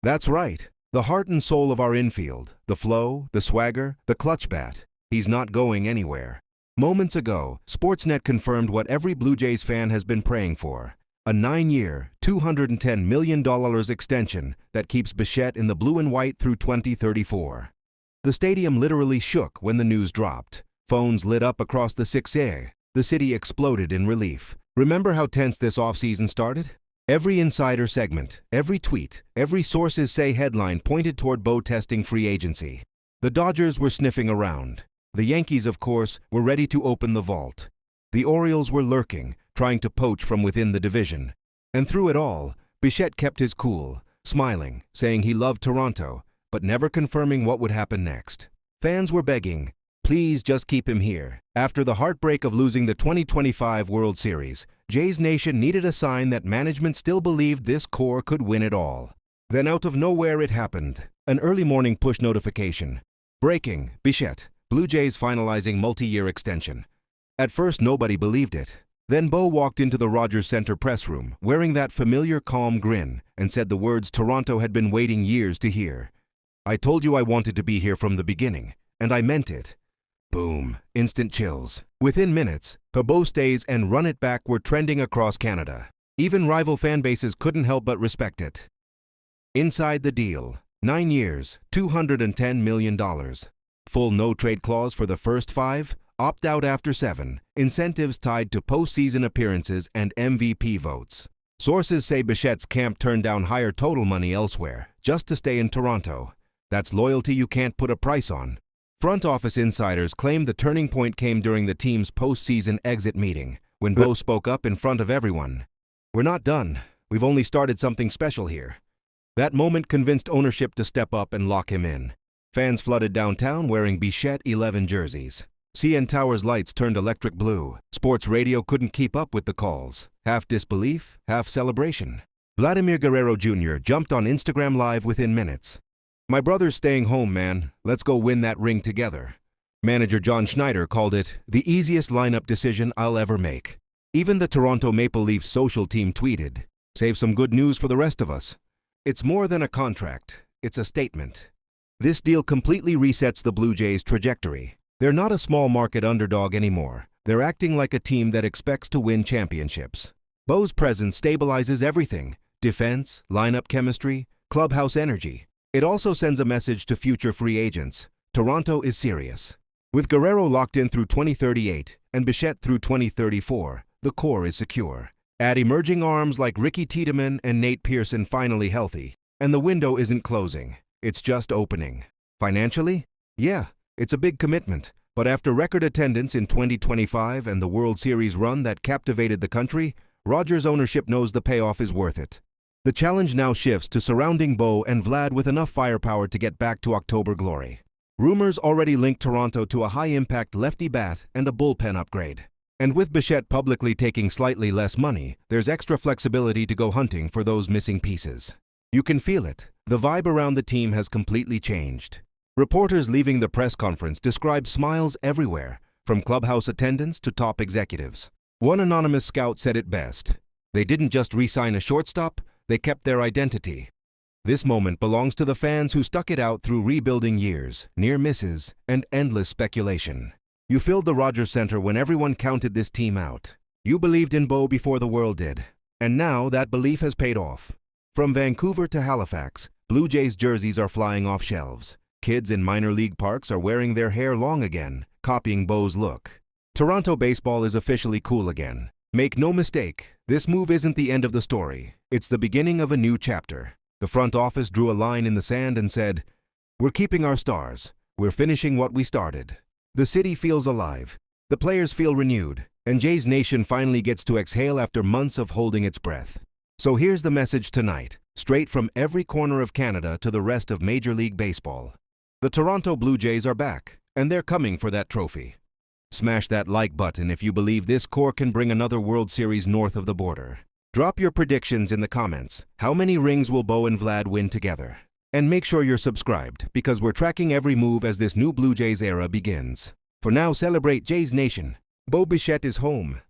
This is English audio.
That's right. The heart and soul of our infield, the flow, the swagger, the clutch bat. He's not going anywhere. Moments ago, Sportsnet confirmed what every Blue Jays fan has been praying for. A 9-year, $210 million extension that keeps Bichette in the blue and white through 2034. The stadium literally shook when the news dropped. Phones lit up across the 6A. The city exploded in relief. Remember how tense this offseason started? Every insider segment, every tweet, every sources say headline pointed toward Bo testing free agency. The Dodgers were sniffing around. The Yankees, of course, were ready to open the vault. The Orioles were lurking, trying to poach from within the division. And through it all, Bichette kept his cool, smiling, saying he loved Toronto, but never confirming what would happen next. Fans were begging, please just keep him here. After the heartbreak of losing the 2025 World Series, Jays Nation needed a sign that management still believed this core could win it all. Then out of nowhere it happened. An early morning push notification. Breaking, Bichette, Blue Jays finalizing multi-year extension. At first nobody believed it. Then Bo walked into the Rogers Center press room, wearing that familiar calm grin, and said the words Toronto had been waiting years to hear. I told you I wanted to be here from the beginning, and I meant it. Boom. Instant chills. Within minutes, Bo stays and run it back were trending across Canada. Even rival fan bases couldn't help but respect it. Inside the deal. 9 years, $210 million. Full no-trade clause for the first 5, opt-out after 7, incentives tied to postseason appearances and MVP votes. Sources say Bichette's camp turned down higher total money elsewhere, just to stay in Toronto. That's loyalty you can't put a price on. Front office insiders claim the turning point came during the team's postseason exit meeting, when Bo spoke up in front of everyone. We're not done. We've only started something special here. That moment convinced ownership to step up and lock him in. Fans flooded downtown wearing Bichette 11 jerseys. CN Tower's lights turned electric blue. Sports radio couldn't keep up with the calls. Half disbelief, half celebration. Vladimir Guerrero Jr. jumped on Instagram Live within minutes. My brother's staying home, man. Let's go win that ring together. Manager John Schneider called it the easiest lineup decision I'll ever make. Even the Toronto Maple Leafs social team tweeted, "Save some good news for the rest of us." It's more than a contract. It's a statement. This deal completely resets the Blue Jays' trajectory. They're not a small market underdog anymore. They're acting like a team that expects to win championships. Bo's presence stabilizes everything: defense, lineup chemistry, clubhouse energy. It also sends a message to future free agents. Toronto is serious. With Guerrero locked in through 2038 and Bichette through 2034, the core is secure. Add emerging arms like Ricky Tiedemann and Nate Pearson finally healthy, and the window isn't closing. It's just opening. Financially? Yeah, it's a big commitment. But after record attendance in 2025 and the World Series run that captivated the country, Rogers ownership knows the payoff is worth it. The challenge now shifts to surrounding Bo and Vlad with enough firepower to get back to October glory. Rumors already link Toronto to a high-impact lefty bat and a bullpen upgrade. And with Bichette publicly taking slightly less money, there's extra flexibility to go hunting for those missing pieces. You can feel it. The vibe around the team has completely changed. Reporters leaving the press conference describe smiles everywhere, from clubhouse attendants to top executives. One anonymous scout said it best. They didn't just re-sign a shortstop, they kept their identity. This moment belongs to the fans who stuck it out through rebuilding years, near misses, and endless speculation. You filled the Rogers Center when everyone counted this team out. You believed in Bo before the world did. And now that belief has paid off. From Vancouver to Halifax, Blue Jays jerseys are flying off shelves. Kids in minor league parks are wearing their hair long again, copying Bo's look. Toronto baseball is officially cool again. Make no mistake, this move isn't the end of the story. It's the beginning of a new chapter. The front office drew a line in the sand and said, "We're keeping our stars. We're finishing what we started." The city feels alive. The players feel renewed. And Jays Nation finally gets to exhale after months of holding its breath. So here's the message tonight, straight from every corner of Canada to the rest of Major League Baseball. The Toronto Blue Jays are back, and they're coming for that trophy. Smash that like button if you believe this core can bring another World Series north of the border. Drop your predictions in the comments. How many rings will Bo and Vlad win together? And make sure you're subscribed, because we're tracking every move as this new Blue Jays era begins. For now, celebrate Jays Nation. Bo Bichette is home.